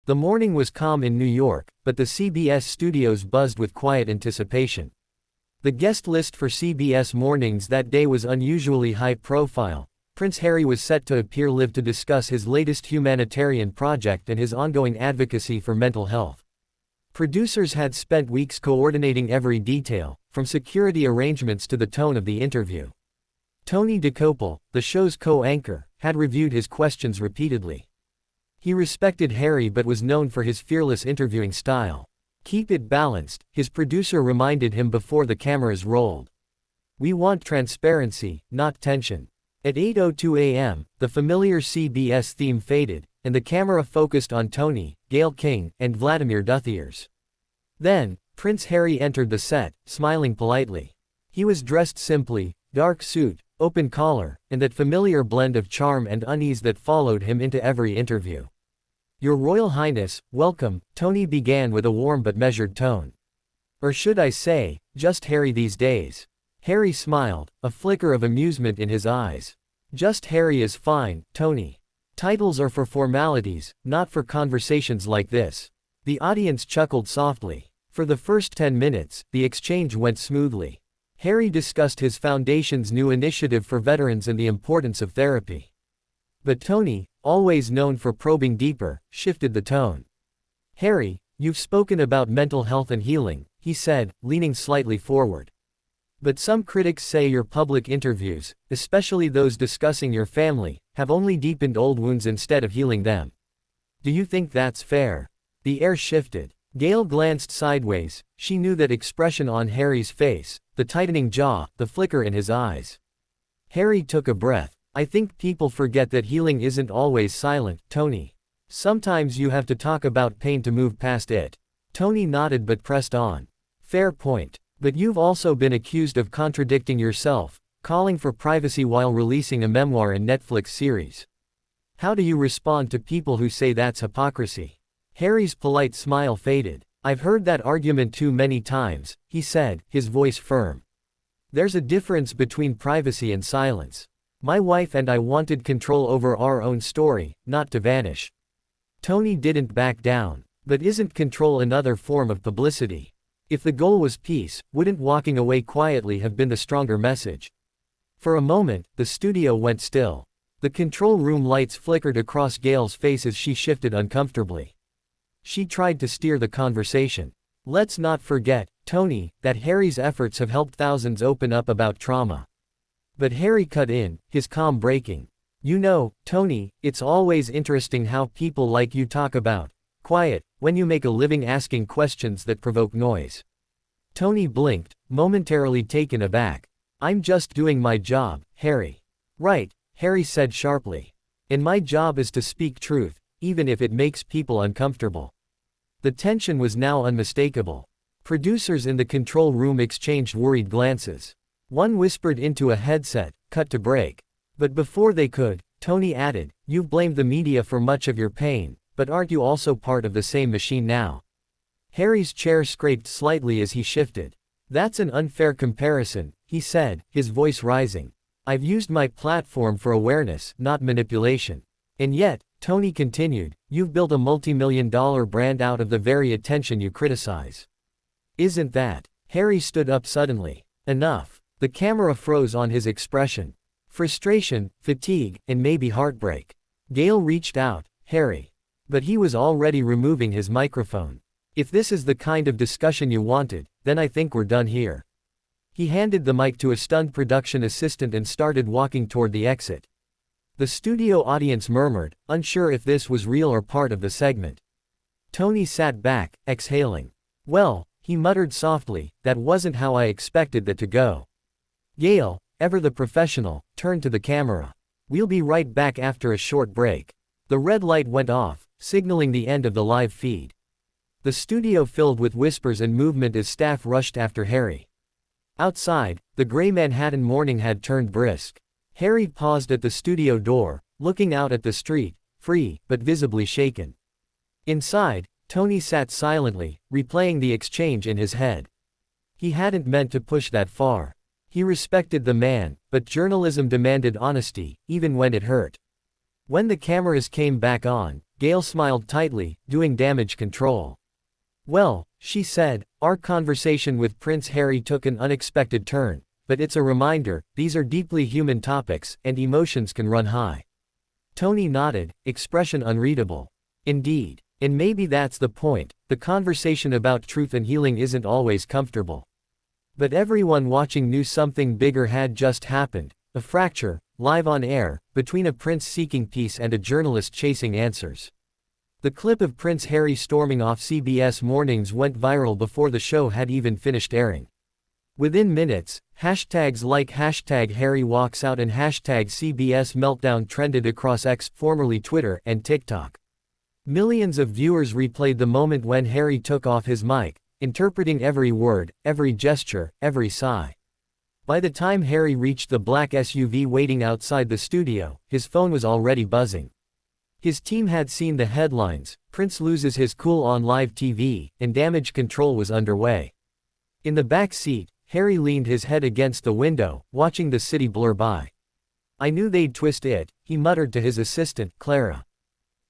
The morning was calm in New York, but the CBS studios buzzed with quiet anticipation. The guest list for CBS Mornings that day was unusually high-profile. Prince Harry was set to appear live to discuss his latest humanitarian project and his ongoing advocacy for mental health. Producers had spent weeks coordinating every detail, from security arrangements to the tone of the interview. Tony Dokoupil, the show's co-anchor, had reviewed his questions repeatedly. He respected Harry but was known for his fearless interviewing style. "Keep it balanced," his producer reminded him before the cameras rolled. "We want transparency, not tension." At 8:02 a.m., the familiar CBS theme faded, and the camera focused on Tony, Gayle King, and Vladimir Duthiers. Then, Prince Harry entered the set, smiling politely. He was dressed simply, dark suit, open collar, and that familiar blend of charm and unease that followed him into every interview. "Your Royal Highness, welcome," Tony began with a warm but measured tone. "Or should I say, just Harry these days." Harry smiled, a flicker of amusement in his eyes. "Just Harry is fine, Tony. Titles are for formalities, not for conversations like this." The audience chuckled softly. For the first 10 minutes, the exchange went smoothly. Harry discussed his foundation's new initiative for veterans and the importance of therapy. But Tony, always known for probing deeper, shifted the tone. "Harry, you've spoken about mental health and healing," he said, leaning slightly forward. "But some critics say your public interviews, especially those discussing your family, have only deepened old wounds instead of healing them. Do you think that's fair?" The air shifted. Gayle glanced sideways. She knew that expression on Harry's face, the tightening jaw, the flicker in his eyes. Harry took a breath. "I think people forget that healing isn't always silent, Tony. Sometimes you have to talk about pain to move past it." Tony nodded but pressed on. "Fair point. But you've also been accused of contradicting yourself, calling for privacy while releasing a memoir and Netflix series. How do you respond to people who say that's hypocrisy?" Harry's polite smile faded. "I've heard that argument too many times," he said, his voice firm. "There's a difference between privacy and silence. My wife and I wanted control over our own story, not to vanish." Tony didn't back down. "But isn't control another form of publicity? If the goal was peace, wouldn't walking away quietly have been the stronger message?" For a moment, the studio went still. The control room lights flickered across Gayle's face as she shifted uncomfortably. She tried to steer the conversation. "Let's not forget, Tony, that Harry's efforts have helped thousands open up about trauma." But Harry cut in, his calm breaking. "You know, Tony, it's always interesting how people like you talk about quiet, when you make a living asking questions that provoke noise." Tony blinked, momentarily taken aback. "I'm just doing my job, Harry." "Right," Harry said sharply. "And my job is to speak truth, even if it makes people uncomfortable." The tension was now unmistakable. Producers in the control room exchanged worried glances. One whispered into a headset, "Cut to break." But before they could, Tony added, "You've blamed the media for much of your pain, but aren't you also part of the same machine now?" Harry's chair scraped slightly as he shifted. "That's an unfair comparison," he said, his voice rising. "I've used my platform for awareness, not manipulation. And yet," Tony continued, "you've built a multi-million-dollar brand out of the very attention you criticize. Isn't that?" Harry stood up suddenly. "Enough." The camera froze on his expression. Frustration, fatigue, and maybe heartbreak. Gayle reached out. "Harry." But he was already removing his microphone. "If this is the kind of discussion you wanted, then I think we're done here." He handed the mic to a stunned production assistant and started walking toward the exit. The studio audience murmured, unsure if this was real or part of the segment. Tony sat back, exhaling. "Well," he muttered softly, "that wasn't how I expected that to go." Gayle, ever the professional, turned to the camera. "We'll be right back after a short break." The red light went off, signaling the end of the live feed. The studio filled with whispers and movement as staff rushed after Harry. Outside, the gray Manhattan morning had turned brisk. Harry paused at the studio door, looking out at the street, free, but visibly shaken. Inside, Tony sat silently, replaying the exchange in his head. He hadn't meant to push that far. He respected the man, but journalism demanded honesty, even when it hurt. When the cameras came back on, Gail smiled tightly, doing damage control. Well, she said, our conversation with Prince Harry took an unexpected turn, but it's a reminder, these are deeply human topics, and emotions can run high. Tony nodded, expression unreadable. Indeed. And maybe that's the point, the conversation about truth and healing isn't always comfortable. But everyone watching knew something bigger had just happened, a fracture, live on air, between a prince seeking peace and a journalist chasing answers. The clip of Prince Harry storming off CBS Mornings went viral before the show had even finished airing. Within minutes, hashtags like #HarryWalksOut and #CBS Meltdown trended across X, formerly Twitter, and TikTok. Millions of viewers replayed the moment when Harry took off his mic, interpreting every word, every gesture, every sigh. By the time Harry reached the black SUV waiting outside the studio, his phone was already buzzing. His team had seen the headlines, Prince loses his cool on live TV, and damage control was underway. In the back seat, Harry leaned his head against the window, watching the city blur by. I knew they'd twist it, he muttered to his assistant, Clara.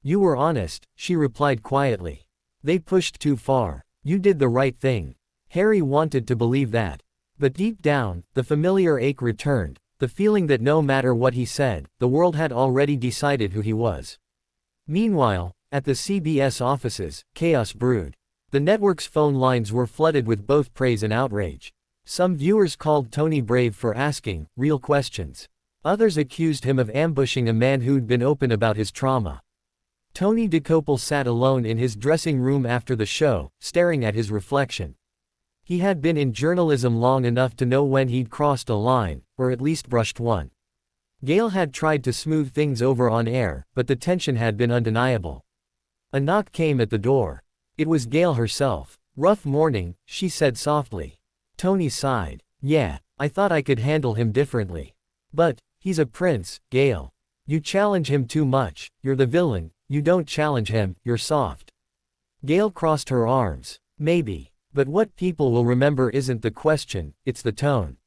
You were honest, she replied quietly. They pushed too far. You did the right thing. Harry wanted to believe that. But deep down, the familiar ache returned, the feeling that no matter what he said, the world had already decided who he was. Meanwhile, at the CBS offices, chaos brewed. The network's phone lines were flooded with both praise and outrage. Some viewers called Tony brave for asking real questions. Others accused him of ambushing a man who'd been open about his trauma. Tony Dokoupil sat alone in his dressing room after the show, staring at his reflection. He had been in journalism long enough to know when he'd crossed a line, or at least brushed one. Gail had tried to smooth things over on air, but the tension had been undeniable. A knock came at the door. It was Gail herself. Rough morning, she said softly. Tony sighed. Yeah, I thought I could handle him differently. But, he's a prince, Gail. You challenge him too much, you're the villain. You don't challenge him, you're soft. Gail crossed her arms. Maybe. But what people will remember isn't the question, it's the tone.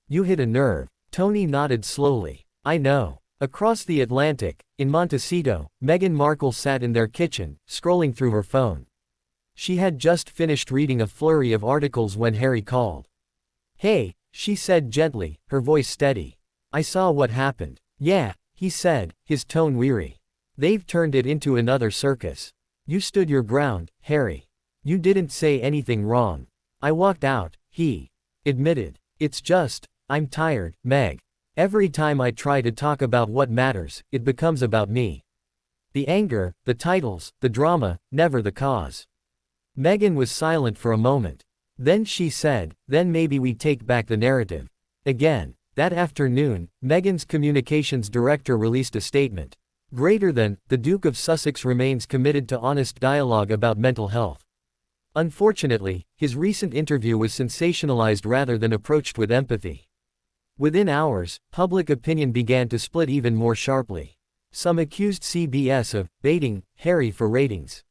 You hit a nerve. Tony nodded slowly. I know. Across the Atlantic, in Montecito, Meghan Markle sat in their kitchen, scrolling through her phone. She had just finished reading a flurry of articles when Harry called. Hey, she said gently, her voice steady. I saw what happened. Yeah, he said, his tone weary. They've turned it into another circus. You stood your ground, Harry. You didn't say anything wrong. I walked out, he admitted. It's just, I'm tired, Meg. Every time I try to talk about what matters, it becomes about me. The anger, the titles, the drama, never the cause. Meghan was silent for a moment. Then she said, then maybe we take back the narrative. Again, that afternoon, Meghan's communications director released a statement. Greater than, the Duke of Sussex remains committed to honest dialogue about mental health. Unfortunately, his recent interview was sensationalized rather than approached with empathy. Within hours, public opinion began to split even more sharply. Some accused CBS of baiting Harry for ratings.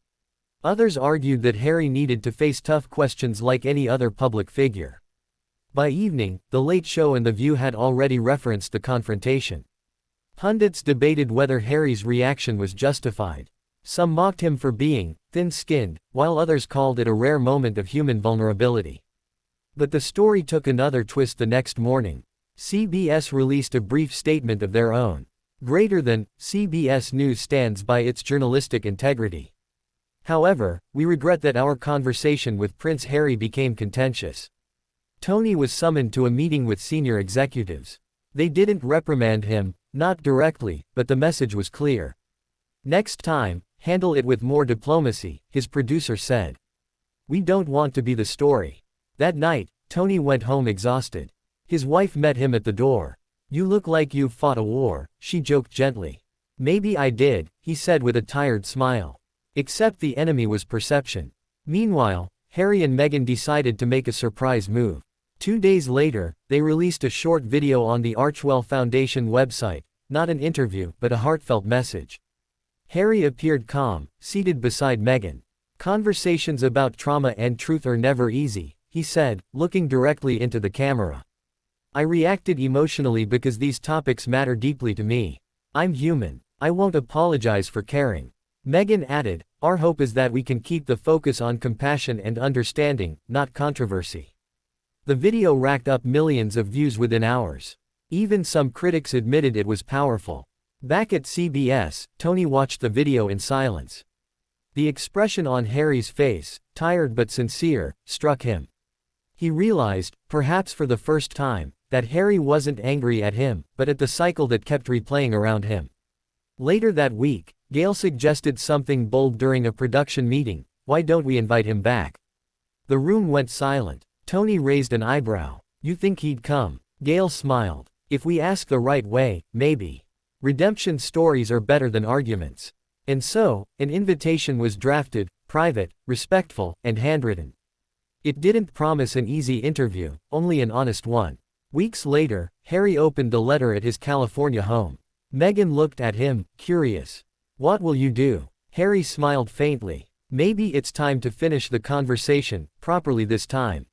Others argued that Harry needed to face tough questions like any other public figure. By evening, The Late Show and The View had already referenced the confrontation. Pundits debated whether Harry's reaction was justified. Some mocked him for being thin-skinned, while others called it a rare moment of human vulnerability. But the story took another twist the next morning. CBS released a brief statement of their own. Greater than, CBS News stands by its journalistic integrity. However, we regret that our conversation with Prince Harry became contentious. Tony was summoned to a meeting with senior executives. They didn't reprimand him, not directly, but the message was clear. Next time, handle it with more diplomacy, his producer said. We don't want to be the story. That night, Tony went home exhausted. His wife met him at the door. You look like you've fought a war, she joked gently. Maybe I did, he said with a tired smile. Except the enemy was perception. Meanwhile, Harry and Meghan decided to make a surprise move. 2 days later, they released a short video on the Archwell Foundation website, not an interview, but a heartfelt message. Harry appeared calm, seated beside Meghan. Conversations about trauma and truth are never easy, he said, looking directly into the camera. I reacted emotionally because these topics matter deeply to me. I'm human. I won't apologize for caring. Meghan added, "Our hope is that we can keep the focus on compassion and understanding, not controversy." The video racked up millions of views within hours. Even some critics admitted it was powerful. Back at CBS, Tony watched the video in silence. The expression on Harry's face, tired but sincere, struck him. He realized, perhaps for the first time, that Harry wasn't angry at him, but at the cycle that kept replaying around him. Later that week, Gayle suggested something bold during a production meeting: "Why don't we invite him back?" The room went silent. Tony raised an eyebrow. "You think he'd come?" Gayle smiled. "If we ask the right way, maybe. Redemption stories are better than arguments." And so, an invitation was drafted, private, respectful, and handwritten. It didn't promise an easy interview, only an honest one. Weeks later, Harry opened the letter at his California home. Meghan looked at him, curious. "What will you do?" Harry smiled faintly. "Maybe it's time to finish the conversation, properly this time."